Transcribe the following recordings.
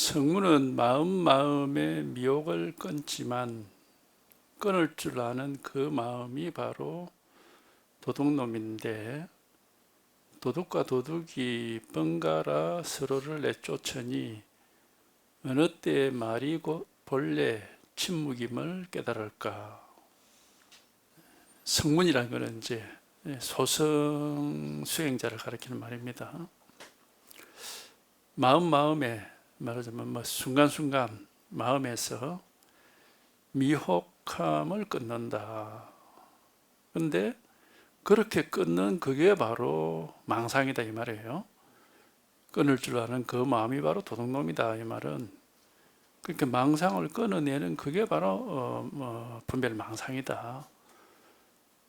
성문은 마음에 미혹을 끊지만 끊을 줄 아는 그 마음이 바로 도둑놈인데, 도둑과 도둑이 번갈아 서로를 내쫓으니 어느 때 말이 곧 본래 침묵임을 깨달을까. 성문이라는 것은 이제 소성 수행자를 가리키는 말입니다. 마음에 말하자면 순간순간 마음에서 미혹함을 끊는다. 근데 그렇게 끊는 그게 바로 망상이다 이 말이에요. 끊을 줄 아는 그 마음이 바로 도둑놈이다 이 말은. 그렇게 망상을 끊어내는 그게 바로 분별 망상이다.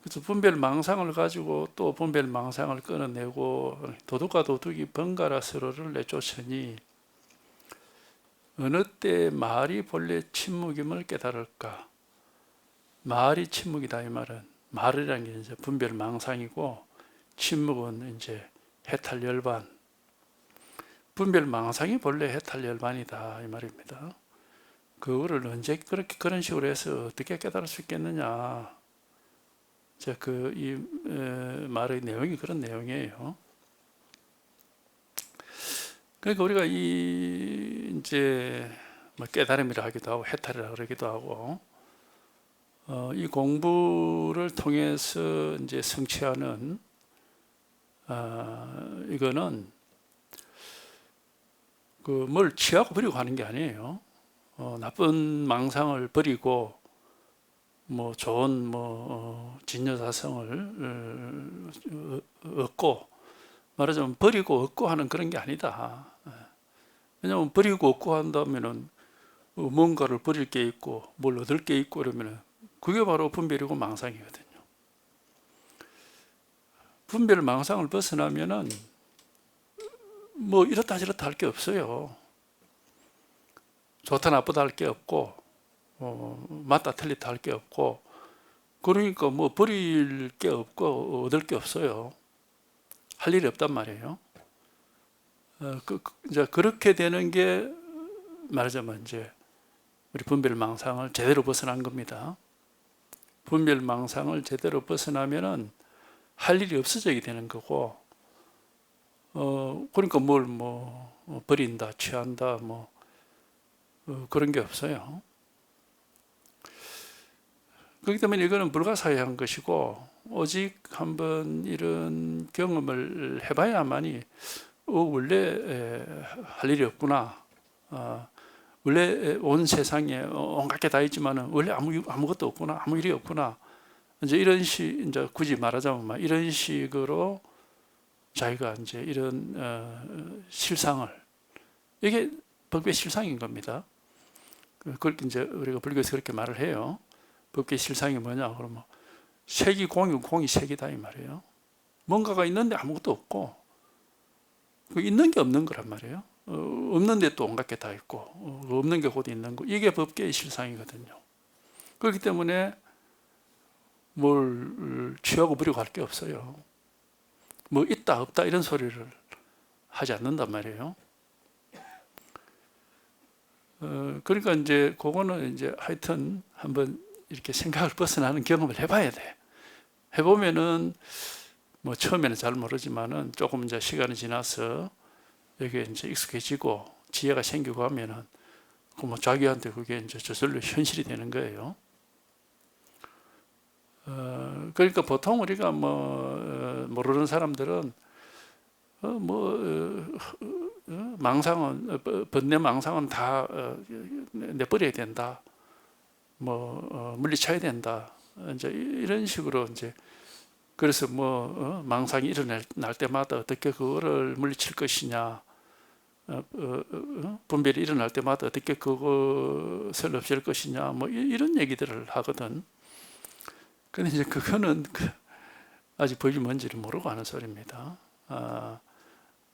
그래서 분별 망상을 가지고 또 분별 망상을 끊어내고 도둑과 도둑이 번갈아 서로를 내쫓으니 어느 때 말이 본래 침묵임을 깨달을까. 말이 침묵이다 이 말은, 말이라는 게 이제 분별 망상이고 침묵은 이제 해탈 열반. 분별 망상이 본래 해탈 열반이다 이 말입니다. 그거를 언제 그렇게 그런 식으로 해서 어떻게 깨달을 수 있겠느냐. 자, 이 말의 내용이 그런 내용이에요. 그러니까 우리가 이제 깨달음이라 하기도 하고 해탈이라 그러기도 하고, 이 공부를 통해서 이제 성취하는 이거는 뭘 취하고 버리고 하는 게 아니에요. 나쁜 망상을 버리고 좋은 진여사성을 얻고, 말하자면 버리고 얻고 하는 그런 게 아니다. 왜냐하면 버리고 얻고 한다면은 뭔가를 버릴 게 있고 뭘 얻을 게 있고 그러면은 그게 바로 분별이고 망상이거든요. 분별 망상을 벗어나면은 이렇다 저렇다 할 게 없어요. 좋다 나쁘다 할 게 없고, 맞다 틀리다 할 게 없고, 그러니까 버릴 게 없고 얻을 게 없어요. 할 일이 없단 말이에요. 이제 그렇게 되는 게 말하자면 이제 우리 분별망상을 제대로 벗어난 겁니다. 분별망상을 제대로 벗어나면은 할 일이 없어지게 되는 거고, 그러니까 뭘 버린다, 취한다, 그런 게 없어요. 그렇기 때문에 이거는 불가사의한 것이고, 오직 한번 이런 경험을 해봐야만이 원래 할 일이 없구나. 원래 온 세상에 온갖 게 다 있지만은 원래 아무것도 없구나, 아무 일이 없구나. 이제 이제 굳이 말하자면 이런 식으로 자기가 이제 이런 실상을, 이게 법의 실상인 겁니다. 그렇게 이제 우리가 불교에서 그렇게 말을 해요. 법의 실상이 뭐냐? 그러면 색이 공이 색이다 이 말이에요. 뭔가가 있는데 아무것도 없고, 있는 게 없는 거란 말이에요. 없는데 또 온갖 게 다 있고, 없는 게 곧 있는 거. 이게 법계의 실상이거든요. 그렇기 때문에 뭘 취하고 버리고 할 게 없어요. 있다 없다 이런 소리를 하지 않는단 말이에요. 그러니까 이제 그거는 이제 하여튼 한번 이렇게 생각을 벗어나는 경험을 해봐야 돼. 해보면은 처음에는 잘 모르지만은 조금 이제 시간이 지나서 여기에 이제 익숙해지고 지혜가 생기고 하면은 자기한테 그게 이제 저절로 현실이 되는 거예요. 그러니까 보통 우리가 모르는 사람들은 망상은 번뇌 망상은 다 내버려야 된다. 물리쳐야 된다. 이제 이런 식으로 이제 그래서 망상이 일어날 때마다 어떻게 그거를 물리칠 것이냐, 분별이 일어날 때마다 어떻게 그것을 없앨 것이냐, 이런 얘기들을 하거든. 근데 이제 그거는 아직 법이 뭔지를 모르고 하는 소리입니다.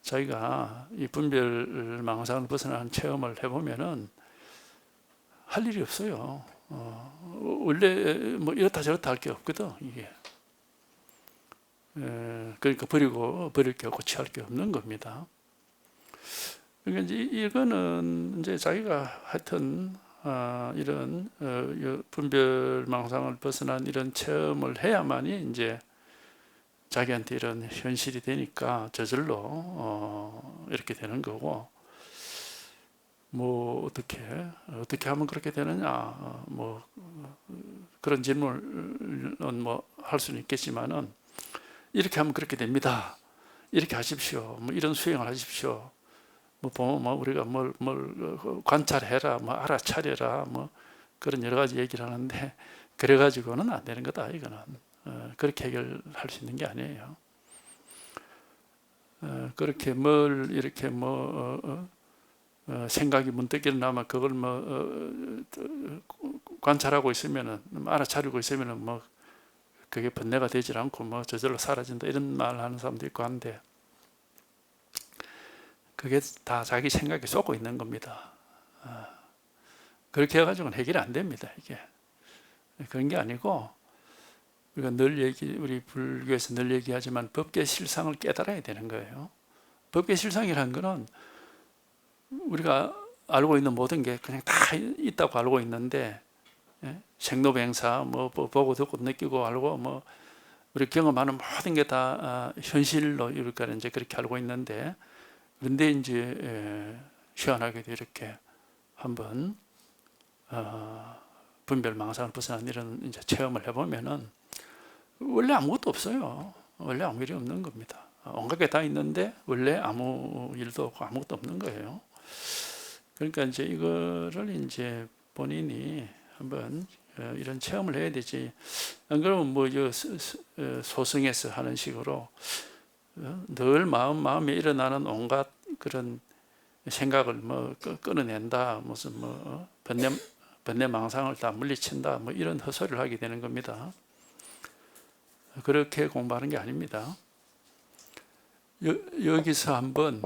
자기가 이 분별 망상을 벗어나는 체험을 해보면은 할 일이 없어요. 원래 이렇다 저렇다 할 게 없거든 이게. 그러니까 버릴 게 없고 취할 게 없는 겁니다. 그러니까 이제 이거는 이제 자기가 하여튼 이런 분별망상을 벗어난 이런 체험을 해야만이 이제 자기한테 이런 현실이 되니까 저절로 이렇게 되는 거고, 뭐 어떻게 하면 그렇게 되느냐, 뭐 그런 질문은 뭐 할 수는 있겠지만은, 이렇게 하면 그렇게 됩니다, 이렇게 하십시오, 뭐 이런 수행을 하십시오, 뭐 보면 뭐 우리가 뭘 관찰해라, 뭐 알아차려라, 뭐 그런 여러 가지 얘기를 하는데, 그래 가지고는 안 되는 거다. 이거는 그렇게 해결할 수 있는 게 아니에요. 그렇게 뭘 이렇게 생각이 문득 일어나면 그걸 관찰하고 있으면은, 알아차리고 있으면은 뭐 그게 번뇌가 되질 않고 뭐 저절로 사라진다, 이런 말 하는 사람도 있고 한데, 그게 다 자기 생각에 쏟고 있는 겁니다. 그렇게 해가지고는 해결이 안 됩니다. 이게 그런 게 아니고, 우리가 우리 불교에서 늘 얘기하지만 법계 실상을 깨달아야 되는 거예요. 법계 실상이라는 거는 우리가 알고 있는 모든 게 그냥 다 있다고 알고 있는데, 생로병사 뭐 보고 듣고 느끼고 알고 뭐 우리 경험하는 모든 게 다 현실로 이렇게 이제 그렇게 알고 있는데, 그런데 이제 시원하게도 이렇게 한번 분별망상을 벗어난 이런 이제 체험을 해보면은 원래 아무것도 없어요. 원래 아무 일이 없는 겁니다. 온갖 게 다 있는데 원래 아무 일도 없고 아무것도 없는 거예요. 그러니까 이제 이거를 이제 본인이 한번 이런 체험을 해야 되지. 안 그러면 뭐 소승에서 하는 식으로 늘 마음에 일어나는 온갖 그런 생각을 뭐 끊어낸다, 무슨 뭐 번뇌망상을 다 물리친다, 뭐 이런 헛소리를 하게 되는 겁니다. 그렇게 공부하는 게 아닙니다. 여기서 한번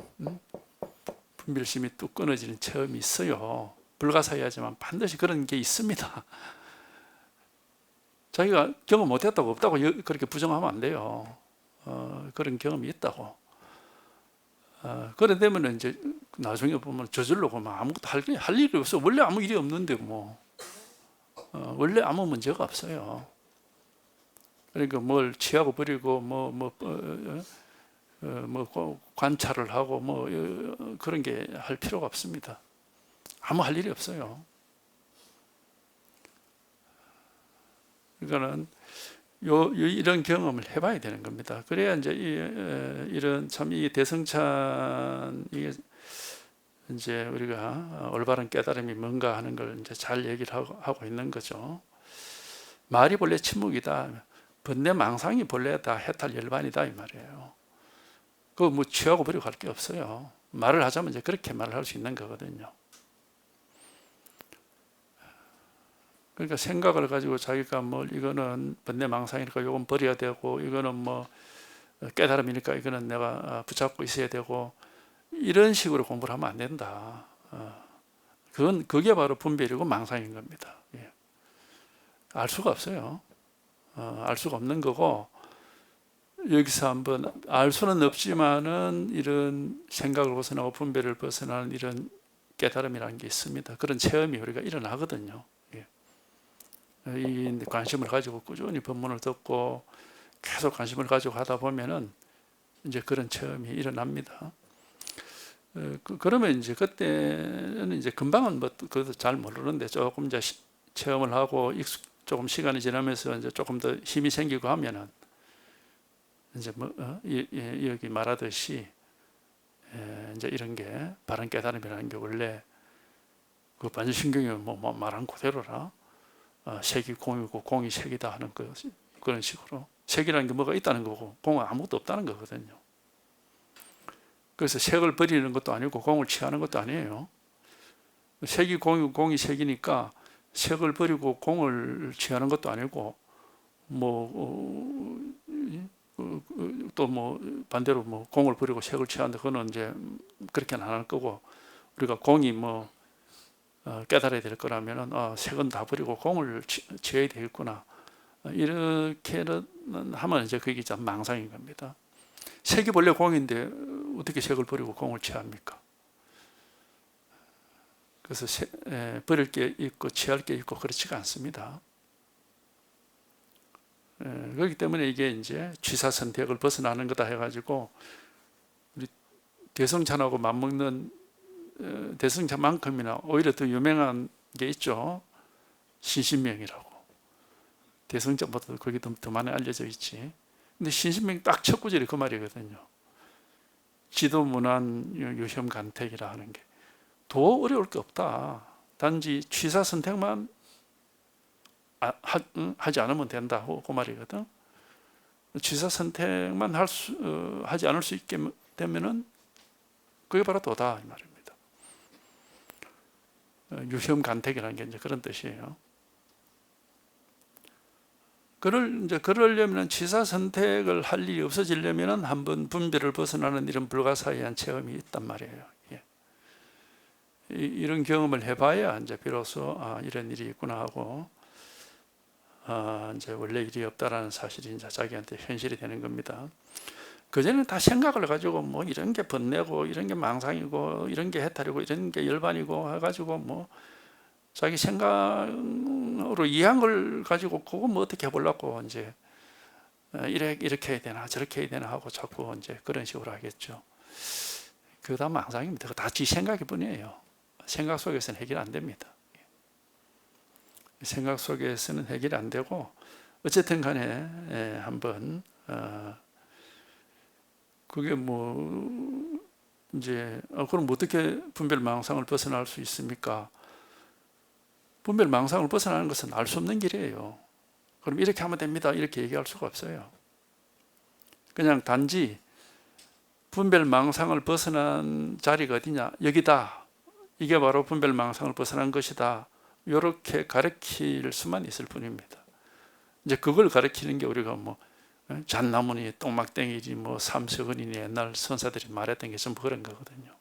분별심이 뚝 끊어지는 체험이 있어요. 불가사의하지만 반드시 그런 게 있습니다. 자기가 경험 못했다고 없다고 그렇게 부정하면 안 돼요. 그런 경험이 있다고. 그래 되면 이제 나중에 보면 저절로 보면 아무것도 할 일이 없어. 원래 아무 일이 없는데 뭐 원래 아무 문제가 없어요. 그러니까 뭘 취하고 버리고 관찰을 하고 뭐 그런 게 할 필요가 없습니다. 아무 할 일이 없어요. 그러니까는 이런 경험을 해봐야 되는 겁니다. 그래야 이제 이런 참 이 대성찬 이제 우리가 올바른 깨달음이 뭔가 하는 걸 이제 잘 얘기를 하고 있는 거죠. 말이 본래 침묵이다. 번뇌 망상이 본래 다 해탈 열반이다 이 말이에요. 그거 뭐 취하고 버리고 할 게 없어요. 말을 하자면 이제 그렇게 말을 할 수 있는 거거든요. 그러니까 생각을 가지고 자기가 이거는 번뇌 망상이니까 이건 버려야 되고, 이거는 뭐 깨달음이니까 이거는 내가 붙잡고 있어야 되고, 이런 식으로 공부를 하면 안 된다. 그게 바로 분별이고 망상인 겁니다. 예. 알 수가 없어요. 알 수가 없는 거고, 여기서 한번 알 수는 없지만은 이런 생각을 벗어나고 분별을 벗어나는 이런 깨달음이라는 게 있습니다. 그런 체험이 우리가 일어나거든요. 예. 이 관심을 가지고 꾸준히 법문을 듣고 계속 관심을 가지고 하다 보면은 이제 그런 체험이 일어납니다. 그러면 이제 그때는 이제 금방은 그래도 잘 모르는데 조금 이제 체험을 하고 조금 시간이 지나면서 이제 조금 더 힘이 생기고 하면은 이제 여기 말하듯이 이제 이런 게 바른 깨달음이라는 게 원래 그 반신경이 말한 그대로라. 색이 공이고 공이 색이다 하는 그런 식으로 색이라는 게 뭐가 있다는 거고 공은 아무것도 없다는 거거든요. 그래서 색을 버리는 것도 아니고 공을 취하는 것도 아니에요. 색이 공이고 공이 색이니까 색을 버리고 공을 취하는 것도 아니고 또 반대로 공을 버리고 색을 취한다, 그거는 이제 그렇게는 안 할 거고, 우리가 공이 깨달아야 될 거라면은 색은 다 버리고 공을 취해야 되겠구나, 이렇게는 하면 이제 그게 참 망상인 겁니다. 색이 본래 공인데 어떻게 색을 버리고 공을 취합니까? 그래서 버릴 게 있고 취할 게 있고 그렇지가 않습니다. 그렇기 때문에 이게 이제 취사 선택을 벗어나는 거다 해가지고 우리 대성찬하고 맞먹는 대성찬만큼이나 오히려 더 유명한 게 있죠. 신신명이라고. 대성찬보다 그게 더 많이 알려져 있지. 근데 신신명 딱 첫 구절이 그 말이거든요. 지도문안 유혐간택이라 하는 게 더 어려울 게 없다. 단지 취사 선택만 하지 않으면 된다고 그 말이거든. 취사 선택만 하지 않을 수 있게 되면은 그게 바로 도다 이 말입니다. 유혐간택이라는 게 이제 그런 뜻이에요. 그러려면 취사 선택을 할 일이 없어지려면 한번 분별을 벗어나는 이런 불가사의한 체험이 있단 말이에요. 예. 이런 경험을 해봐야 이제 비로소 이런 일이 있구나 하고 이제 원래 일이 없다라는 사실이 이제 자기한테 현실이 되는 겁니다. 그전에는 다 생각을 가지고 뭐 이런 게 번뇌고 이런 게 망상이고 이런 게 해탈이고 이런 게 열반이고 해가지고 뭐 자기 생각으로 이해한 걸 가지고 그거 뭐 어떻게 해보려고 이제 이렇게 해야 되나 저렇게 해야 되나 하고 자꾸 이제 그런 식으로 하겠죠. 그거 다 망상입니다. 그거 다 지 생각일 뿐이에요. 생각 속에서는 해결 안 됩니다. 생각 속에서는 해결이 안 되고 어쨌든 간에 한번 그게 뭐 이제 그럼 어떻게 분별망상을 벗어날 수 있습니까? 분별망상을 벗어나는 것은 알 수 없는 길이에요. 그럼 이렇게 하면 됩니다. 이렇게 얘기할 수가 없어요. 그냥 단지 분별망상을 벗어난 자리가 어디냐? 여기다. 이게 바로 분별망상을 벗어난 것이다. 이렇게 가르칠 수만 있을 뿐입니다. 이제 그걸 가르치는 게 우리가 뭐 잣나무니 똥막땡이니 뭐 삼석은이니 옛날 선사들이 말했던 게 전부 그런 거거든요.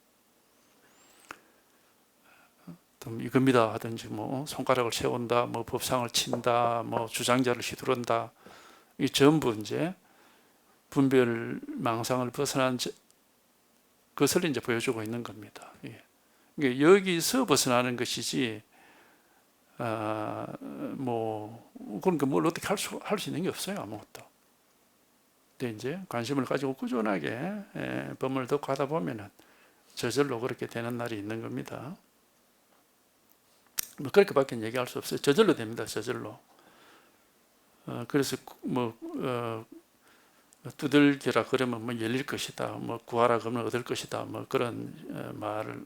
이겁니다 하든지 뭐 손가락을 세운다, 뭐 법상을 친다, 뭐 주장자를 휘두른다. 이 전부 이제 분별망상을 벗어난 것을 이제 보여주고 있는 겁니다. 그러니까 여기서 벗어나는 것이지. 뭐 그러니까 뭘 어떻게 할 수 있는 게 없어요. 아무것도. 근데 이제 관심을 가지고 꾸준하게 법문을 듣고 하다 보면은 저절로 그렇게 되는 날이 있는 겁니다. 뭐 그렇게밖에 얘기할 수 없어요. 저절로 됩니다. 저절로. 그래서 뭐 두들기라 그러면 뭐 열릴 것이다. 뭐 구하라 그러면 얻을 것이다. 뭐 그런 말을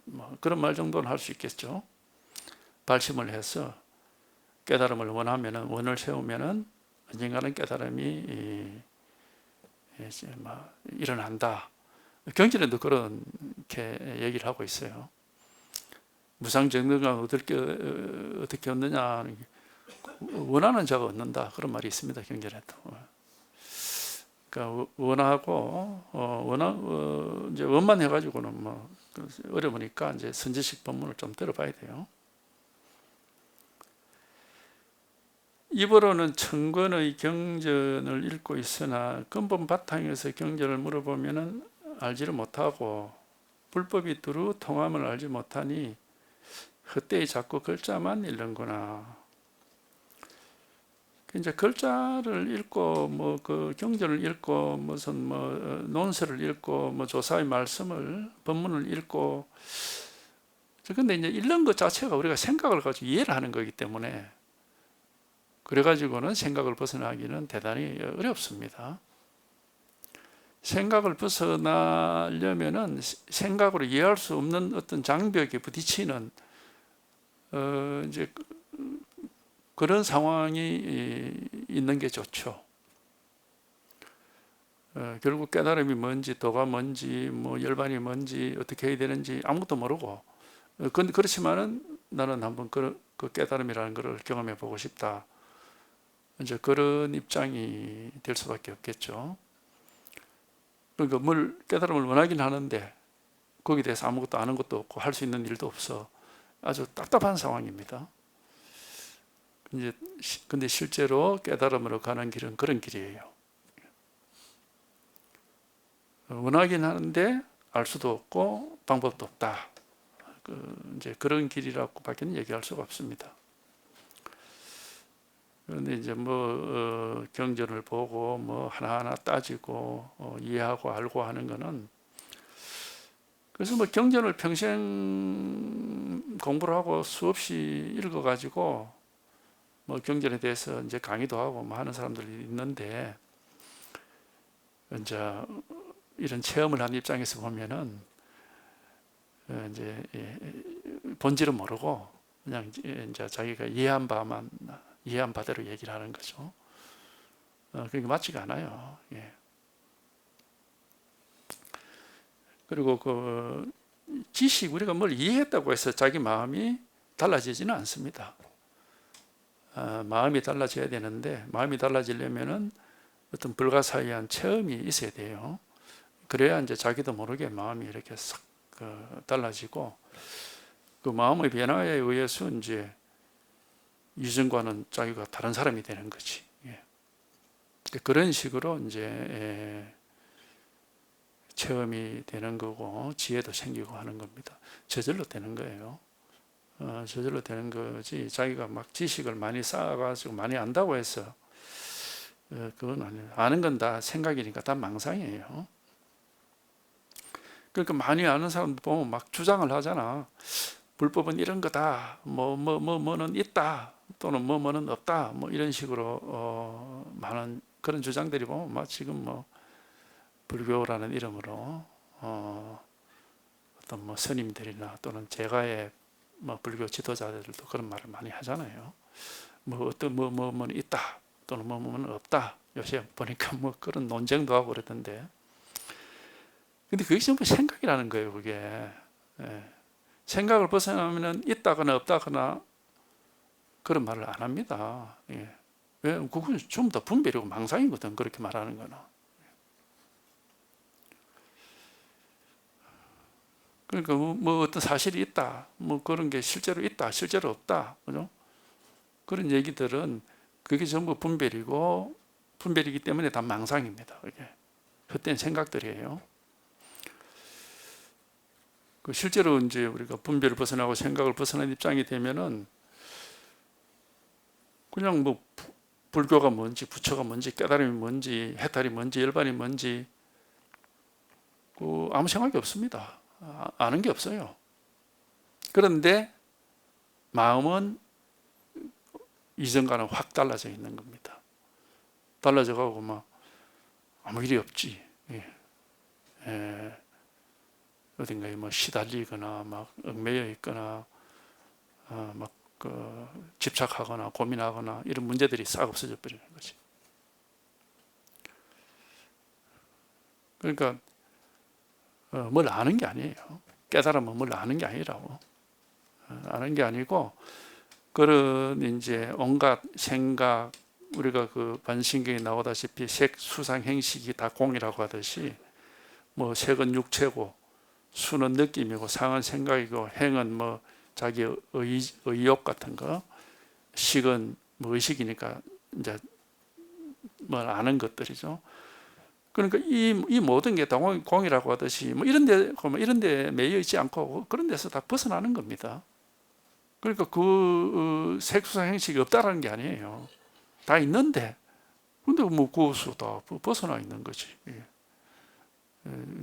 뭐 그런 말 정도는 할 수 있겠죠. 발심을 해서 깨달음을 원하면은 원을 세우면은 언젠가는 깨달음이 일어난다. 경전에도 그렇게 얘기를 하고 있어요. 무상정등을 어떻게 얻느냐? 원하는 자가 얻는다. 그런 말이 있습니다. 경전에도. 그러니까 원하고 이제 원만 해가지고는 뭐 어려우니까 이제 선지식 법문을 좀 들어봐야 돼요. 입으로는 천권의 경전을 읽고 있으나 근본 바탕에서 경전을 물어보면 알지를 못하고 불법이 두루 통함을 알지 못하니 헛되이 자꾸 글자만 읽는구나. 이제 글자를 읽고 뭐 그 경전을 읽고 무슨 뭐 논설을 읽고 뭐 조사의 말씀을 법문을 읽고 근데 이제 읽는 것 자체가 우리가 생각을 가지고 이해를 하는 거기 때문에 그래가지고는 생각을 벗어나기는 대단히 어렵습니다. 생각을 벗어나려면은 생각으로 이해할 수 없는 어떤 장벽에 부딪히는 이제 그런 상황이 있는 게 좋죠. 결국 깨달음이 뭔지, 도가 뭔지, 뭐 열반이 뭔지, 어떻게 해야 되는지 아무것도 모르고, 그렇지만은 나는 한번 그 깨달음이라는 것을 경험해 보고 싶다. 이제 그런 입장이 될 수밖에 없겠죠. 그러니까 깨달음을 원하긴 하는데 거기에 대해서 아무것도 아는 것도 없고 할 수 있는 일도 없어. 아주 답답한 상황입니다. 근데 실제로 깨달음으로 가는 길은 그런 길이에요. 원하긴 하는데 알 수도 없고 방법도 없다. 이제 그런 길이라고밖에는 얘기할 수가 없습니다. 그런데 이제 경전을 보고 하나하나 따지고 이해하고 알고 하는 거는, 그래서 경전을 평생 공부를 하고 수없이 읽어가지고 경전에 대해서 이제 강의도 하고 하는 사람들이 있는데, 이제 이런 체험을 한 입장에서 보면은 이제 본질은 모르고 그냥 이제 자기가 이해한 바대로 얘기를 하는 거죠. 그러니까 맞지가 않아요. 예. 그리고 그 지식, 우리가 뭘 이해했다고 해서 자기 마음이 달라지지는 않습니다. 마음이 달라져야 되는데, 마음이 달라지려면은 어떤 불가사의한 체험이 있어야 돼요. 그래야 이제 자기도 모르게 마음이 이렇게 싹 달라지고, 그 마음의 변화에 의해서 이제 이전과는 자기가 다른 사람이 되는 거지. 예. 그런 식으로 이제 체험이 되는 거고 지혜도 생기고 하는 겁니다. 저절로 되는 거예요. 저절로 되는 거지, 자기가 막 지식을 많이 쌓아가지고 많이 안다고 해서 그건 아니에요. 아는 건 다 생각이니까 다 망상이에요. 그러니까 많이 아는 사람들 보면 막 주장을 하잖아. 불법은 이런 거다. 뭐는 있다. 또는 뭐는 없다. 이런 식으로 많은 그런 주장들이 보면 지금 불교라는 이름으로 어떤 스님들이나 또는 제가의 불교 지도자들도 그런 말을 많이 하잖아요. 어떤 뭐는 있다. 또는 뭐는 없다. 요새 보니까 그런 논쟁도 하고 그러던데. 근데 그게 전부 생각이라는 거예요, 그게. 예. 생각을 벗어나면 있다거나 없다거나 그런 말을 안 합니다. 예. 왜? 그건 좀 더 분별이고 망상이거든, 그렇게 말하는 거는. 그러니까 어떤 사실이 있다, 그런 게 실제로 있다, 실제로 없다, 그죠? 그런 얘기들은 그게 전부 분별이기 때문에 다 망상입니다. 그게 헛된 생각들이에요. 실제로 이제 우리가 분별을 벗어나고 생각을 벗어난 입장이 되면은 그냥 불교가 뭔지, 부처가 뭔지, 깨달음이 뭔지, 해탈이 뭔지, 열반이 뭔지 아무 생각이 없습니다. 아는 게 없어요. 그런데 마음은 이전과는 확 달라져 있는 겁니다. 달라져 가고 아무 일이 없지. 어딘가에 시달리거나 얽매여 있거나 집착하거나 고민하거나 이런 문제들이 싹 없어져 버리는 거지. 그러니까 뭘 아는 게 아니에요. 깨달으면 뭘 아는 게 아니라고. 아는 게 아니고, 그런 이제 온갖 생각, 우리가 그 반신경에 나오다시피 색, 수상, 행식이 다 공이라고 하듯이 색은 육체고, 수는 느낌이고, 상은 생각이고, 행은 자기 의욕 같은 거, 식은 의식이니까 이제 아는 것들이죠. 그러니까 이 모든 게 다 공이라고 하듯이 이런 데 매여 있지 않고 그런 데서 다 벗어나는 겁니다. 그러니까 그 색수상 행식이 없다라는 게 아니에요. 다 있는데, 근데 그것으로 다 벗어나 있는 거지.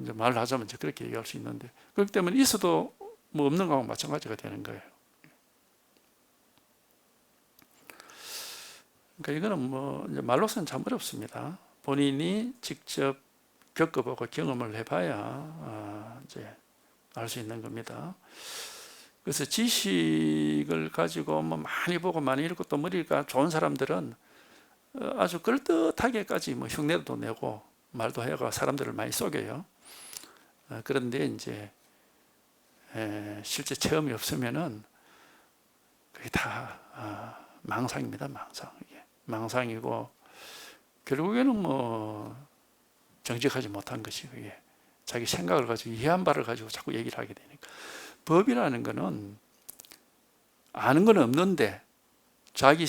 이제 말을 하자면 이제 그렇게 얘기할 수 있는데, 그렇기 때문에 있어도 없는 거하고 마찬가지가 되는 거예요. 그러니까 이거는 이제 말로서는 참 어렵습니다. 본인이 직접 겪어보고 경험을 해봐야 이제 알 수 있는 겁니다. 그래서 지식을 가지고 많이 보고 많이 읽고 또 머리가 좋은 사람들은 아주 그럴듯하게까지 흉내도 내고 말도 해가 사람들을 많이 속여요. 그런데 이제 실제 체험이 없으면은 그게 다 망상입니다. 망상이고 결국에는 정직하지 못한 것이, 그게 자기 생각을 가지고 이해한 바를 가지고 자꾸 얘기를 하게 되니까. 법이라는 것은 아는 건 없는데 자기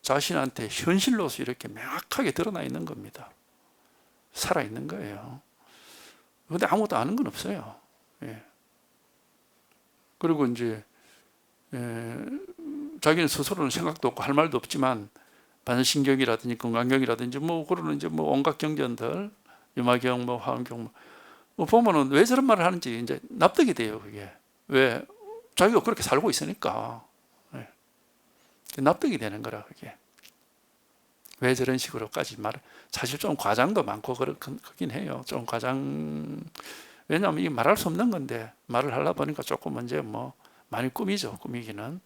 자신한테 현실로서 이렇게 명확하게 드러나 있는 겁니다. 살아 있는 거예요. 그런데 아무것도 아는 건 없어요. 예. 그리고 이제 자기는 스스로는 생각도 없고 할 말도 없지만 반신경이라든지 건강경이라든지 뭐 그러는 이제 뭐 온갖 경전들, 유마경, 뭐 화엄경 뭐 보면은 왜 저런 말을 하는지 이제 납득이 돼요. 그게 왜 자기가 그렇게 살고 있으니까 납득이 되는 거라. 그게 왜 저런 식으로까지 말, 사실 좀 과장도 많고 그렇긴 해요. 좀 과장. 왜냐하면 이게 말할 수 없는 건데 말을 하려 보니까 조금 이제 뭐 많이 꾸미죠. 꾸미기는.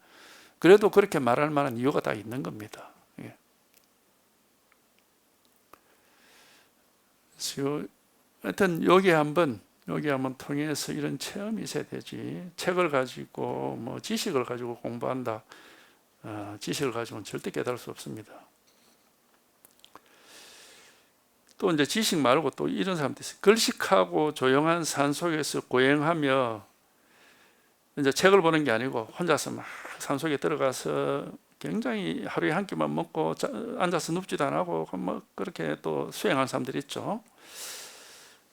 그래도 그렇게 말할 만한 이유가 다 있는 겁니다. 예. 하여튼 여기 한번 통해서 이런 체험이 있어야 되지. 책을 가지고 뭐 지식을 가지고 공부한다. 지식을 가지고는 절대 깨달을 수 없습니다. 또 이제 지식 말고 또 이런 사람도 있어요. 걸식하고 조용한 산속에서 고행하며, 이제 책을 보는 게 아니고 혼자서 막 산속에 들어가서 굉장히 하루에 한 끼만 먹고 앉아서 눕지도 안 하고 뭐 그렇게 또 수행하는 사람들이 있죠.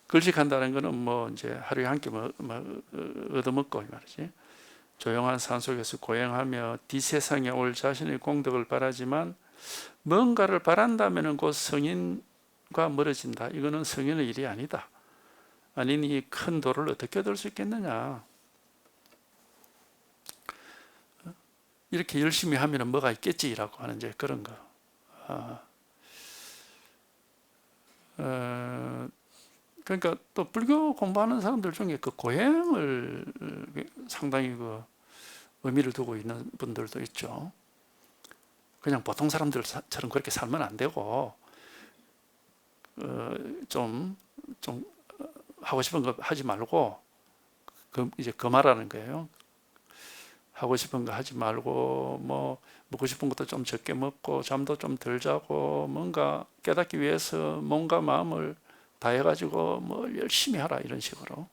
걸식한다는 거는 뭐 이제 하루에 한 끼 얻어먹고 이 말이지. 조용한 산속에서 고행하며 뒷세상에 올 자신의 공덕을 바라지만 뭔가를 바란다면 곧 성인과 멀어진다. 이거는 성인의 일이 아니다. 아니니 이 큰 도를 어떻게 얻을 수 있겠느냐. 이렇게 열심히 하면 뭐가 있겠지라고 하는 이제 그런 거. 그러니까 또 불교 공부하는 사람들 중에 그 고행을 상당히 그 의미를 두고 있는 분들도 있죠. 그냥 보통 사람들처럼 그렇게 살면 안 되고 좀 하고 싶은 거 하지 말고 이제 말하는 거예요. 하고 싶은 거 하지 말고 뭐 먹고 싶은 것도 좀 적게 먹고 잠도 좀 덜 자고 뭔가 깨닫기 위해서 뭔가 마음을 다해가지고 뭐 열심히 하라 이런 식으로.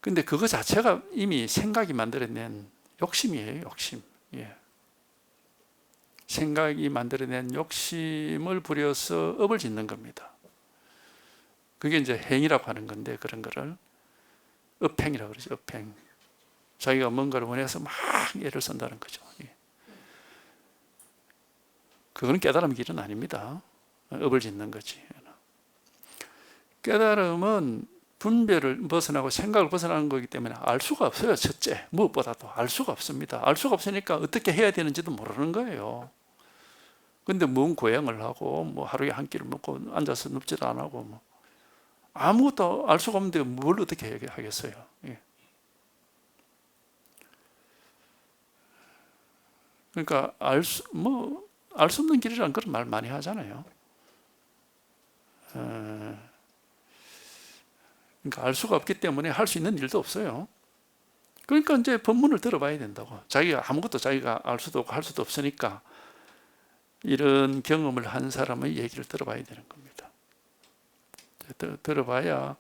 근데 그거 자체가 이미 생각이 만들어낸 욕심이에요. 욕심. 예. 생각이 만들어낸 욕심을 부려서 업을 짓는 겁니다. 그게 이제 행이라고 하는 건데 그런 거를 업행이라고 그러죠. 업행. 자기가 뭔가를 원해서 막 애를 쓴다는 거죠. 예. 그거는 깨달음의 길은 아닙니다. 업을 짓는 거지. 깨달음은 분별을 벗어나고 생각을 벗어나는 거기 때문에 알 수가 없어요. 첫째, 무엇보다도 알 수가 없습니다. 알 수가 없으니까 어떻게 해야 되는지도 모르는 거예요. 근데 뭔 고행을 하고 뭐 하루에 한 끼를 먹고 앉아서 눕지도 안 하고 뭐 아무것도 알 수가 없는데 뭘 어떻게 하겠어요. 예. 그러니까 알 수 없는 길이라는 그런 말 많이 하잖아요. 그러니까 알 수가 없기 때문에 할 수 있는 일도 없어요. 그러니까 이제 법문을 들어봐야 된다고. 자기가 아무것도 자기가 알 수도 없고 할 수도 없으니까 이런 경험을 한 사람의 얘기를 들어봐야 되는 겁니다. 들어봐야,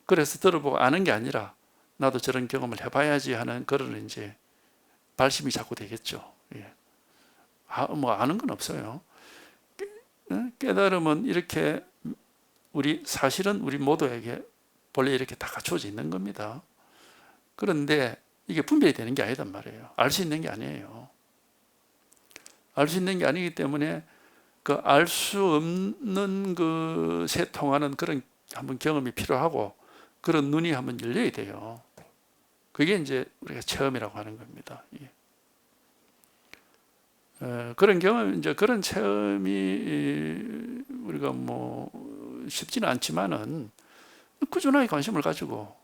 그래서 들어보고 아는 게 아니라 나도 저런 경험을 해봐야지 하는 그런 이제 발심이 자꾸 되겠죠. 예. 뭐 아는 건 없어요. 깨달음은 이렇게 사실은 우리 모두에게 본래 이렇게 다 갖춰져 있는 겁니다. 그런데 이게 분별이 되는 게 아니단 말이에요. 알 수 있는 게 아니에요. 알 수 있는 게 아니기 때문에 그 알 수 없는 것에 통하는 그런 한번 경험이 필요하고 그런 눈이 한번 열려야 돼요. 그게 이제 우리가 체험이라고 하는 겁니다. 그런 경험, 이제 그런 체험이 우리가 뭐 쉽지는 않지만은 꾸준하게 관심을 가지고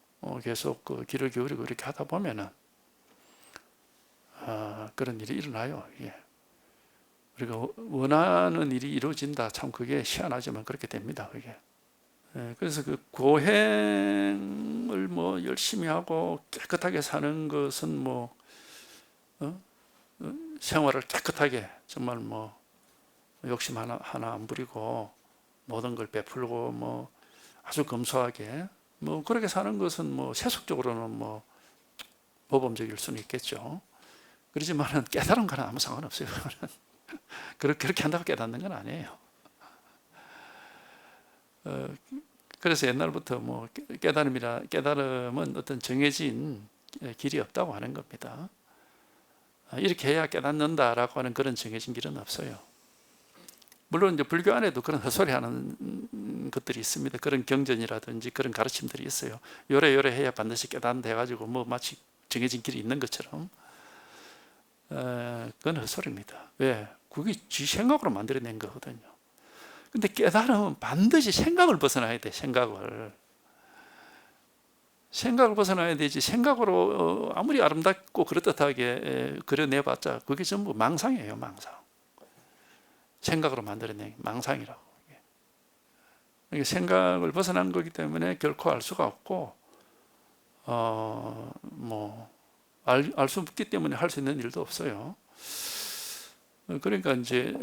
계속 그 귀를 기울이고 이렇게 하다 보면은 그런 일이 일어나요. 예. 우리가 원하는 일이 이루어진다. 참 그게 희한하지만 그렇게 됩니다. 그게. 예, 그래서 그 고행을 뭐 열심히 하고 깨끗하게 사는 것은 뭐 생활을 깨끗하게 정말 뭐 욕심 하나 안 부리고 모든 걸 베풀고 뭐 아주 검소하게 뭐 그렇게 사는 것은 뭐 세속적으로는 뭐 모범적일 수는 있겠죠. 그렇지만은 깨달음과는 아무 상관없어요. 그렇게 한다고 깨닫는 건 아니에요. 그래서 옛날부터 뭐 깨달음은 어떤 정해진 길이 없다고 하는 겁니다. 이렇게 해야 깨닫는다라고 하는 그런 정해진 길은 없어요. 물론 이제 불교 안에도 그런 헛소리하는 것들이 있습니다. 그런 경전이라든지 그런 가르침들이 있어요. 요래 해야 반드시 깨닫는다 해가지고 뭐 마치 정해진 길이 있는 것처럼. 그건 헛소리입니다. 왜? 그게 지 생각으로 만들어낸 거거든요. 근데 깨달음은 반드시 생각을 벗어나야 돼. 생각을 벗어나야 되지. 생각으로 아무리 아름답고 그럴듯하게 그려내봤자 그게 전부 망상이에요. 망상. 생각으로 만들어낸 망상이라고. 그러니까 생각을 벗어난 거기 때문에 결코 알 수가 없고, 알 수 없기 때문에 할 수 있는 일도 없어요. 그러니까 이제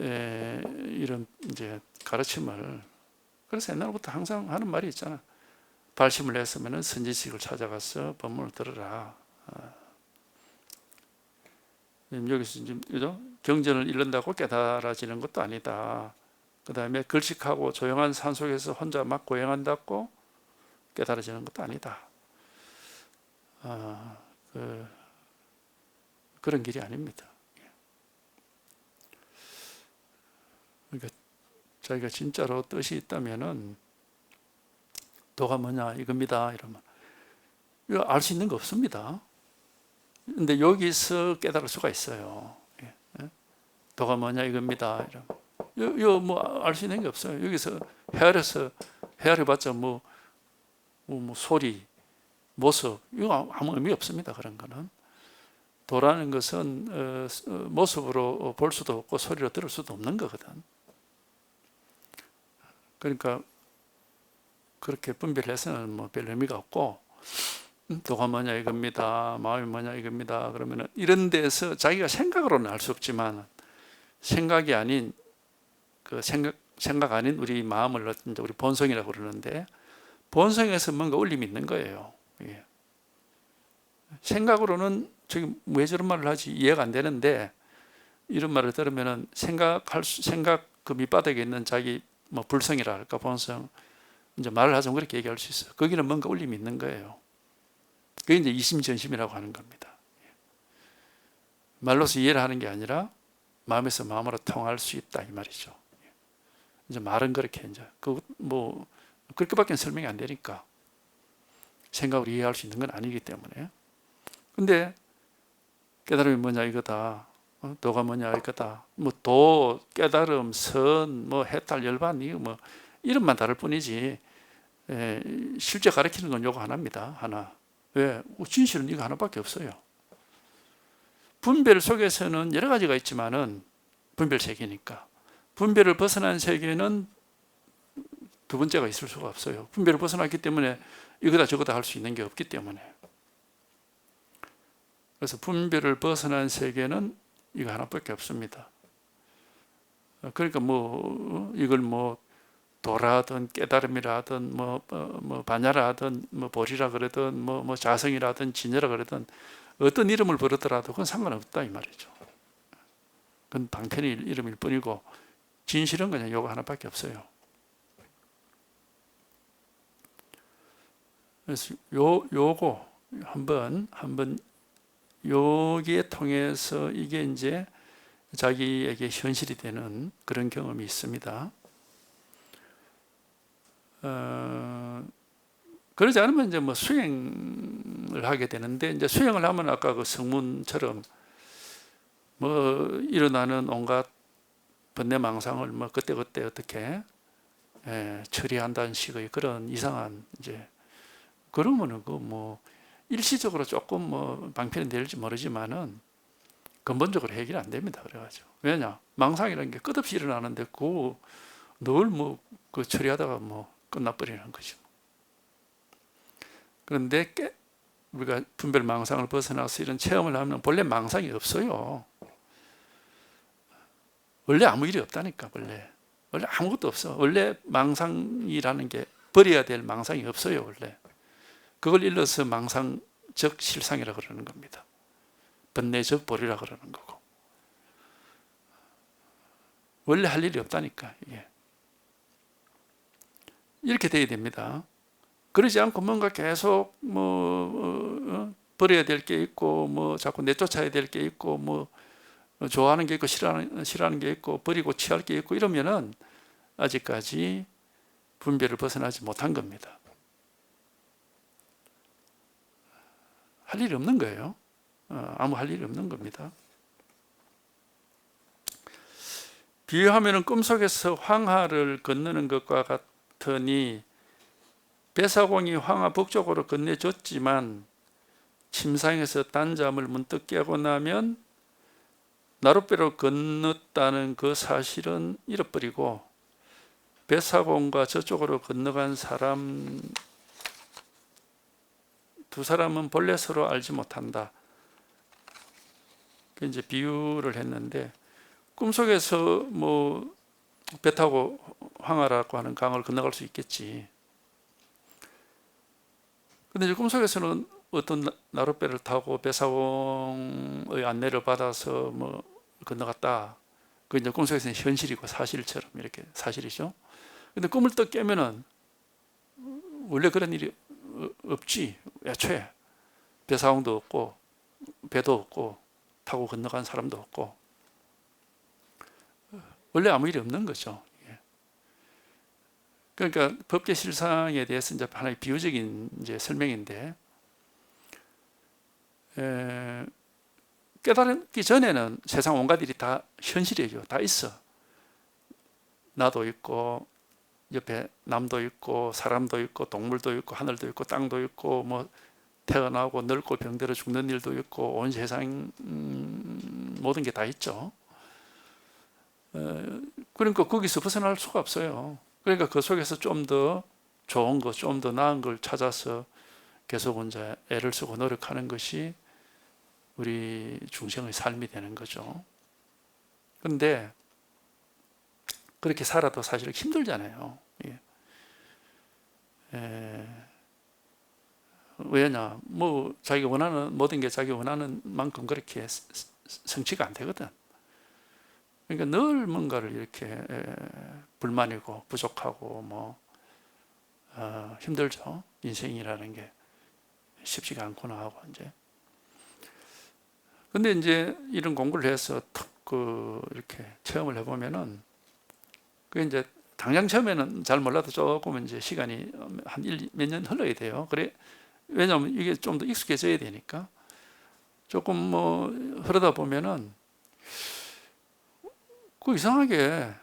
이런 이제 가르침을, 그래서 옛날부터 항상 하는 말이 있잖아. 발심을 했으면 선지식을 찾아가서 법문을 들으라. 여기서 지금 그죠? 경전을 잃는다고 깨달아지는 것도 아니다. 그 다음에 걸식하고 조용한 산속에서 혼자 막 고행한다고 깨달아지는 것도 아니다. 그런 길이 아닙니다. 그러니까 자기가 진짜로 뜻이 있다면은 도가 뭐냐 이겁니다. 이러면 이거 알 수 있는 거 없습니다. 근데 여기서 깨달을 수가 있어요. 도가 뭐냐 이겁니다. 이거 뭐 알 수 있는 게 없어요. 여기서 헤아려봤자 뭐 소리, 모습 이거 아무 의미 없습니다. 그런 거는. 도라는 것은 모습으로 볼 수도 없고 소리로 들을 수도 없는 거거든. 그러니까 그렇게 분별해서는 뭐 별 의미가 없고, 도가 뭐냐 이겁니다. 마음이 뭐냐 이겁니다. 그러면은 이런 데서 자기가 생각으로는 알 수 없지만 생각이 아닌 그 생각 아닌 우리 마음을 이제 우리 본성이라고 그러는데 본성에서 뭔가 울림이 있는 거예요. 예. 생각으로는 저기 왜 저런 말을 하지 이해가 안 되는데 이런 말을 들으면은 생각 그 밑바닥에 있는 자기 뭐 불성이라 할까 본성 이제 말을 하자면 그렇게 얘기할 수 있어요. 거기는 뭔가 울림이 있는 거예요. 그게 이제 이심전심이라고 하는 겁니다. 말로서 이해를 하는 게 아니라 마음에서 마음으로 통할 수 있다 이 말이죠. 이제 말은 그렇게 이제 뭐 그렇게밖에 설명이 안 되니까 생각으로 이해할 수 있는 건 아니기 때문에. 근데 깨달음이 뭐냐 이거다. 도가 뭐냐 이거다. 뭐 도, 깨달음, 선, 뭐 해탈, 열반 이거 뭐 이름만 다를 뿐이지 실제 가르치는 건 요거 하나입니다. 하나. 왜? 진실은 이거 하나밖에 없어요. 분별 속에서는 여러 가지가 있지만은 분별 세계니까 분별을 벗어난 세계는 두 번째가 있을 수가 없어요. 분별을 벗어났기 때문에 이거다 저거다 할 수 있는 게 없기 때문에. 그래서 분별을 벗어난 세계는 이거 하나밖에 없습니다. 그러니까 뭐 이걸 뭐 도라든 깨달음이라든 뭐 반야라든 뭐 보리라 그러든 뭐 자성이라든 진여라 그러든 어떤 이름을 부르더라도 그건 상관없다 이 말이죠. 그건 방편의 이름일 뿐이고 진실은 그냥 요거 하나밖에 없어요. 그래서 요거 한번 여기에 통해서 이게 이제 자기에게 현실이 되는 그런 경험이 있습니다. 그러지 않으면 이제 뭐 수행을 하게 되는데 이제 수행을 하면 아까 그 성문처럼 뭐 일어나는 온갖 번뇌망상을 뭐 그때 어떻게 처리한다는 식의 그런 이상한 이제 그러면은 그 뭐 일시적으로 조금 뭐 방편이 될지 모르지만은 근본적으로 해결이 안 됩니다. 그래가지고 왜냐 망상이라는 게 끝없이 일어나는데 그 늘 뭐 그 처리하다가 뭐 끝나버리는 거죠. 그런데 우리가 분별 망상을 벗어나서 이런 체험을 하면 본래 망상이 없어요. 원래 아무 일이 없다니까. 원래 아무것도 없어. 원래 망상이라는 게 버려야 될 망상이 없어요. 원래 그걸 일러서 망상적 실상이라고 그러는 겁니다. 번뇌적 보리라고 그러는 거고 원래 할 일이 없다니까. 이렇게 돼야 됩니다. 그러지 않고 뭔가 계속 버려야 될 게 있고 자꾸 내쫓아야 될 게 있고 좋아하는 게 있고 싫어하는 게 있고 버리고 취할 게 있고 이러면은 아직까지 분별을 벗어나지 못한 겁니다. 할 일이 없는 거예요. 아무 할 일이 없는 겁니다. 비유하면은 꿈속에서 황하를 건너는 것과 같으니 배사공이 황하 북쪽으로 건네줬지만 침상에서 딴잠을 문득 깨고 나면 나룻배로 건넜다는 그 사실은 잃어버리고 배사공과 저쪽으로 건너간 사람 두 사람은 본래 서로 알지 못한다. 이제 비유를 했는데 꿈속에서 배 타고 황하라고 하는 강을 건너갈 수 있겠지. 근데 이제 꿈속에서는 어떤 나룻배를 타고 배사공의 안내를 받아서 건너갔다. 그 이제 꿈속에서는 현실이고 사실처럼 이렇게 사실이죠. 근데 꿈을 떡 깨면은 원래 그런 일이 없지. 애초에 배사공도 없고 배도 없고 타고 건너간 사람도 없고 원래 아무 일이 없는 거죠. 그러니까 법계 실상에 대해서 이제 하나의 비유적인 이제 설명인데 깨달기 전에는 세상 온갖 일이 다 현실이에요. 다 있어. 나도 있고 옆에 남도 있고 사람도 있고 동물도 있고 하늘도 있고 땅도 있고 태어나고 늙고 병들어 죽는 일도 있고 온 세상 모든 게 다 있죠. 그러니까 거기서 벗어날 수가 없어요. 그러니까 그 속에서 좀 더 좋은 것, 좀 더 나은 걸 찾아서 계속 이제 애를 쓰고 노력하는 것이 우리 중생의 삶이 되는 거죠. 그런데 그렇게 살아도 사실 힘들잖아요. 왜냐? 자기가 원하는 모든 게 자기가 원하는 만큼 그렇게 성취가 안 되거든. 그러니까 늘 뭔가를 이렇게 불만이고 부족하고 힘들죠. 인생이라는 게 쉽지가 않구나 하고 이제. 근데 이제 이런 공부를 해서 탁 이렇게 체험을 해보면은 그 이제 당장 처음에는 잘 몰라도 조금 이제 시간이 한 몇 년 흘러야 돼요. 그래 왜냐하면 이게 좀 더 익숙해져야 되니까 조금 흐르다 보면은 그 이상하게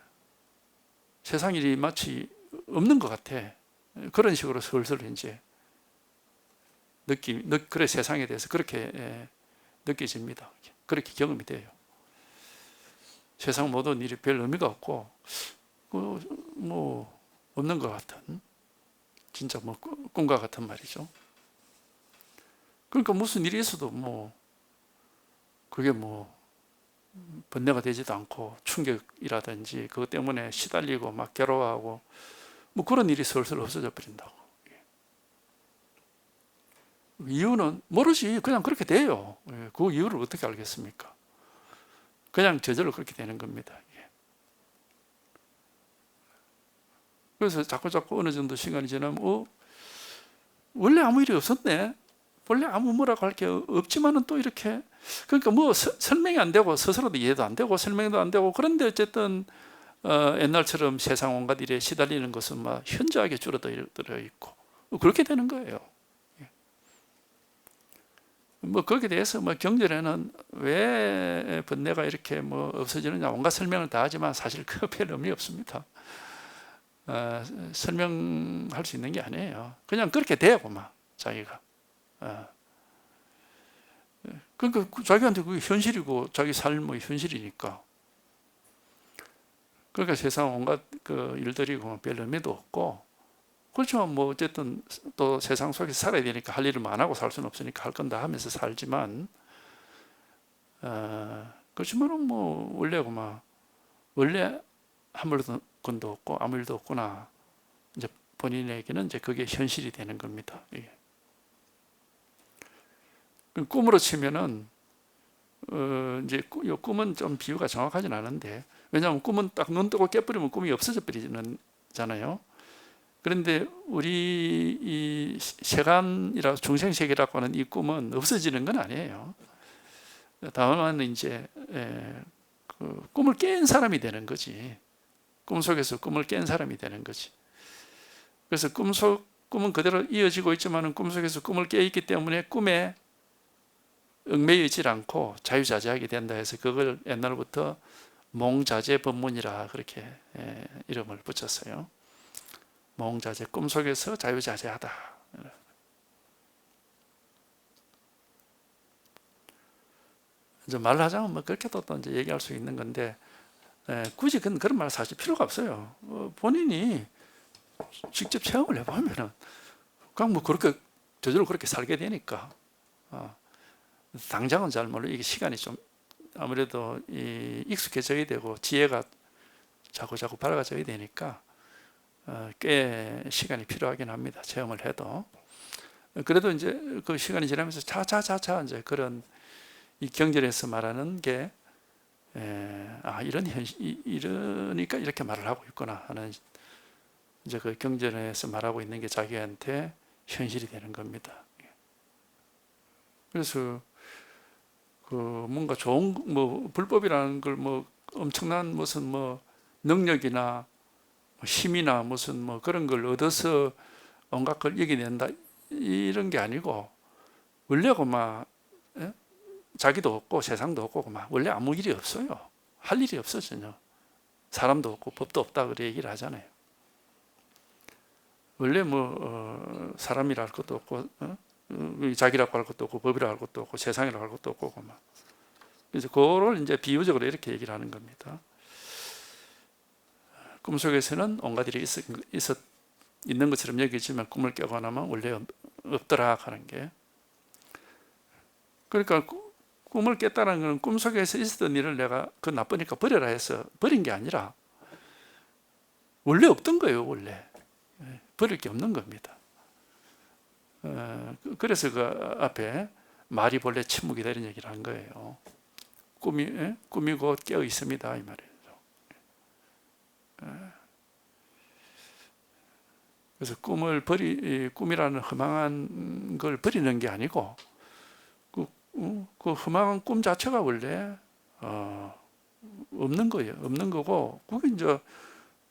세상 일이 마치 없는 것 같아. 그런 식으로 슬슬 이제 그래 세상에 대해서 그렇게 느껴집니다. 그렇게 경험이 돼요. 세상 모든 일이 별 의미가 없고 없는 것 같은 진짜 꿈과 같은 말이죠. 그러니까 무슨 일이 있어도 그게 번뇌가 되지도 않고 충격이라든지 그것 때문에 시달리고 막 괴로워하고 그런 일이 슬슬 없어져 버린다고. 이유는 모르지. 그냥 그렇게 돼요. 그 이유를 어떻게 알겠습니까? 그냥 저절로 그렇게 되는 겁니다. 그래서 자꾸 어느 정도 시간이 지나면 원래 아무 일이 없었네. 원래 아무 뭐라고 할 게 없지만은 또 이렇게 그러니까 설명이 안 되고 스스로도 이해도 안 되고 설명도 안 되고 그런데 어쨌든 옛날처럼 세상 온갖 일에 시달리는 것은 막 현저하게 줄어들어 있고 그렇게 되는 거예요. 거기에 대해서 경전에는 왜 번뇌가 이렇게 없어지느냐 온갖 설명을 다 하지만 사실 그 별 의미 없습니다. 설명할 수 있는 게 아니에요. 그냥 그렇게 되고 자기가. 그러니까 자기한테 그게 현실이고 자기 삶의 현실이니까. 그러니까 세상 온갖 그 일들이고 별 의미도 없고 그렇지만 어쨌든 또 세상 속에서 살아야 되니까 할 일을 안 하고 살 수는 없으니까 할 건 다 하면서 살지만 그렇지만은 원래고 원래 아무것도 없고 아무 일도 없구나. 이제 본인에게는 이제 그게 현실이 되는 겁니다. 꿈으로 치면은 이제 이 꿈은 좀 비유가 정확하진 않은데 왜냐하면 꿈은 딱 눈 뜨고 깨버리면 꿈이 없어져 버리잖아요. 그런데 우리 이 세간이라 중생세계라고 하는 이 꿈은 없어지는 건 아니에요. 다만 이제 그 꿈을 깬 사람이 되는 거지. 꿈속에서 꿈을 깬 사람이 되는 거지. 그래서 꿈은 그대로 이어지고 있지만 꿈속에서 꿈을 깨 있기 때문에 꿈에 얽매여 있지 않고 자유자재하게 된다 해서 그걸 옛날부터 몽자재 법문이라 그렇게 이름을 붙였어요. 몽자재, 꿈속에서 자유자재하다. 이제 말을 하자면 뭐 그렇게도 또 이제 얘기할 수 있는 건데, 굳이 그런 말 사실 필요가 없어요. 본인이 직접 체험을 해보면은 그냥 뭐 그렇게 저절로 그렇게 살게 되니까. 당장은 잘 몰라. 이게 시간이 좀 아무래도 익숙해져야 되고 지혜가 자꾸자꾸 밝아져야 되니까 꽤 시간이 필요하긴 합니다. 체험을 해도. 그래도 이제 그 시간이 지나면서 차차차차 이제 그런 이 경전에서 말하는 게 이러니까 이렇게 말을 하고 있구나 하는 이제 그 경전에서 말하고 있는 게 자기한테 현실이 되는 겁니다. 그래서 그 뭔가 좋은 뭐 불법이라는 걸 뭐 엄청난 무슨 뭐 능력이나 힘이나 무슨 뭐 그런 걸 얻어서 온갖 걸 이겨낸다 이런 게 아니고 원래 그만 자기도 없고 세상도 없고 그만 원래 아무 일이 없어요. 할 일이 없어 전혀. 사람도 없고 법도 없다 그래 얘기를 하잖아요. 원래 뭐 사람이라 할 것도 없고 자기라고 할 것도 없고 법이라고 할 것도 없고 세상이라고 할 것도 없고 그만. 그래서 그거를 이제 비유적으로 이렇게 얘기를 하는 겁니다. 꿈속에서는 온갖 일이 있는 것처럼 여기지만 꿈을 깨고 나면 원래 없더라 하는 게. 그러니까 꿈을 깼다는 것은 꿈속에서 있었던 일을 내가 그 나쁘니까 버려라 해서 버린 게 아니라 원래 없던 거예요. 원래 버릴 게 없는 겁니다. 그래서 그 앞에 말이 본래 침묵이다 이런 얘기를 한 거예요. 꿈이 곧 깨어 있습니다 이 말이에요. 그래서 꿈이라는 허망한 걸 버리는 게 아니고 그 허망한 꿈 자체가 원래 없는 거예요. 없는 거고 그게 이제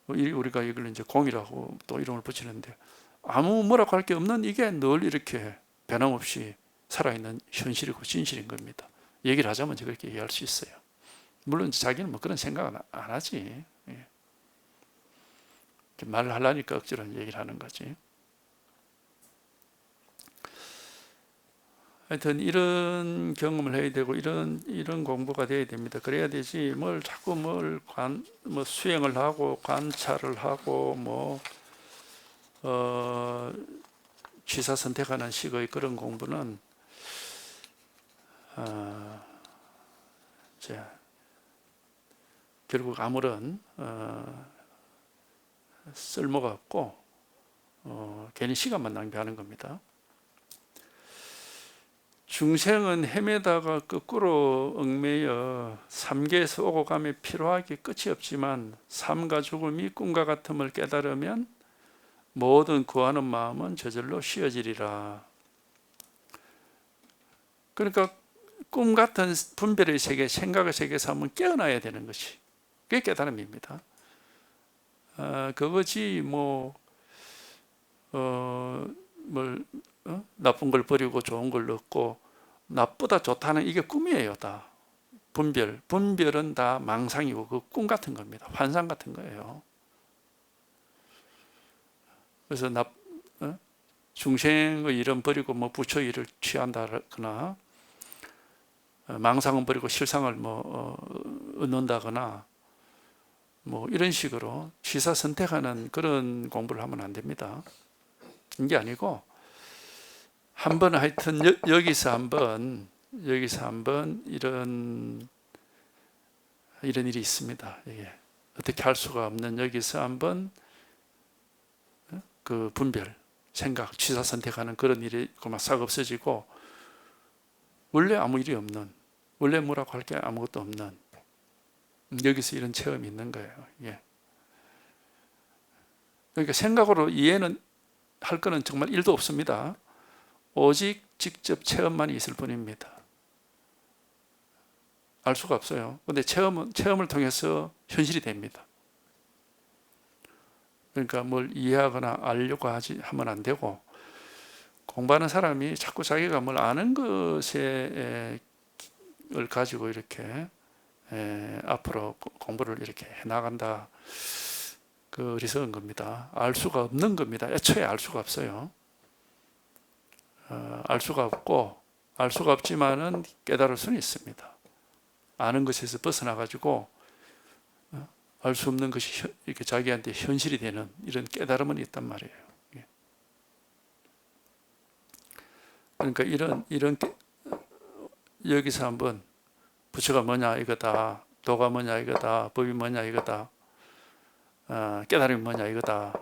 우리가 이걸 이제 공이라고 또 이름을 붙이는데 아무 뭐라고 할 게 없는 이게 늘 이렇게 변함없이 살아있는 현실이고 진실인 겁니다. 얘기를 하자면 그렇게 얘기할 수 있어요. 물론 자기는 뭐 그런 생각은 안 하지. 말을 하려니까 억지로 얘기를 하는 거지. 하여튼 이런 경험을 해야 되고 이런 공부가 돼야 됩니다. 그래야 되지 자꾸 수행을 하고 관찰을 하고 취사 선택하는 식의 그런 공부는 결국 아무런 쓸모가 없고 괜히 시간만 낭비하는 겁니다. 중생은 헤매다가 거꾸로 얽매여 삼계에서 오고 가며 피로하기 끝이 없지만 삶과 죽음이 꿈과 같음을 깨달으면 모든 구하는 마음은 저절로 쉬어지리라. 그러니까 꿈 같은 분별의 세계, 생각의 세계에서 한번 깨어나야 되는 것이 그게 깨달음입니다. 그것이 나쁜 걸 버리고 좋은 걸 얻고 나쁘다 좋다는 이게 꿈이에요. 다 분별은 다 망상이고 그 꿈 같은 겁니다. 환상 같은 거예요. 그래서 중생의 일은 버리고 부처 일을 취한다거나 망상은 버리고 실상을 얻는다거나 이런 식으로 취사 선택하는 그런 공부를 하면 안 됩니다. 이게 아니고 한번 하여튼 여기서 한번 이런 일이 있습니다. 이게 어떻게 할 수가 없는 여기서 한번 그 분별, 생각, 취사 선택하는 그런 일이 싹 없어지고 원래 아무 일이 없는 원래 뭐라고 할 게 아무것도 없는 여기서 이런 체험이 있는 거예요. 예. 그러니까 생각으로 이해는 할 거는 정말 1도 없습니다. 오직 직접 체험만이 있을 뿐입니다. 알 수가 없어요. 근데 체험을 통해서 현실이 됩니다. 그러니까 뭘 이해하거나 알려고 하면 안 되고, 공부하는 사람이 자꾸 자기가 뭘 아는 것을 가지고 이렇게 앞으로 공부를 이렇게 해나간다. 그 어리석은 겁니다. 알 수가 없는 겁니다. 애초에 알 수가 없어요. 알 수가 없고, 알 수가 없지만은 깨달을 수는 있습니다. 아는 것에서 벗어나 가지고 알 수 없는 것이 이렇게 자기한테 현실이 되는 이런 깨달음은 있단 말이에요. 그러니까 이런 여기서 한번 부처가 뭐냐 이거다, 도가 뭐냐 이거다, 법이 뭐냐 이거다, 깨달음이 뭐냐 이거다.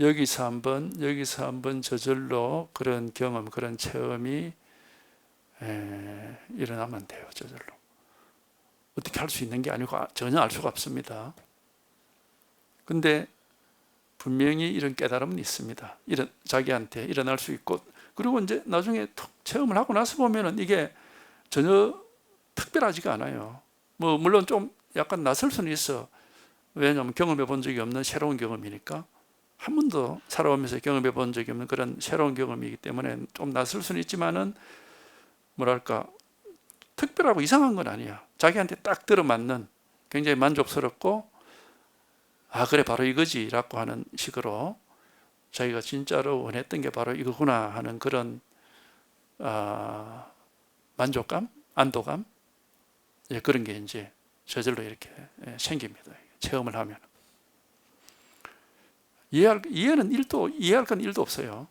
여기서 한번 저절로 그런 경험, 그런 체험이 일어나면 돼요. 저절로. 어떻게 할 수 있는 게 아니고 전혀 알 수가 없습니다. 근데 분명히 이런 깨달음은 있습니다. 자기한테 일어날 수 있고, 그리고 이제 나중에 톡 체험을 하고 나서 보면은 이게 전혀 특별하지가 않아요. 뭐 물론 좀 약간 낯설 수는 있어. 왜냐하면 경험해 본 적이 없는 새로운 경험이니까. 한 번도 살아오면서 경험해 본 적이 없는 그런 새로운 경험이기 때문에 좀 낯설 수는 있지만은 뭐랄까 특별하고 이상한 건 아니야. 자기한테 딱 들어맞는, 굉장히 만족스럽고, 아 그래 바로 이거지 라고 하는 식으로 자기가 진짜로 원했던 게 바로 이거구나 하는 그런 만족감, 안도감, 그런 게 이제 저절로 이렇게 생깁니다. 체험을 하면. 이해할 건 1도 없어요.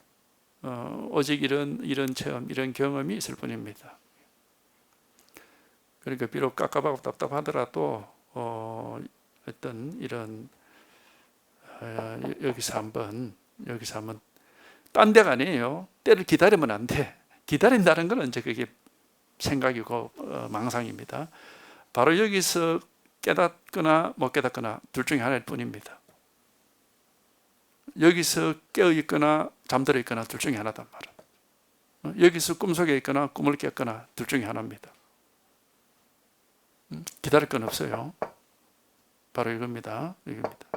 오직 이런 체험, 이런 경험이 있을 뿐입니다. 그러니까 비록 깝깝하고 답답하더라도 어떤 이런 여기서 한번 딴 데가 아니에요. 때를 기다리면 안 돼. 기다린다는 건 이제 그게 생각이고 망상입니다. 바로 여기서 깨닫거나 못 깨닫거나 둘 중에 하나일 뿐입니다. 여기서 깨어 있거나 잠들어 있거나 둘 중에 하나단 말이에요. 여기서 꿈속에 있거나 꿈을 깼거나 둘 중에 하나입니다. 기다릴 건 없어요. 바로 이겁니다. 이겁니다.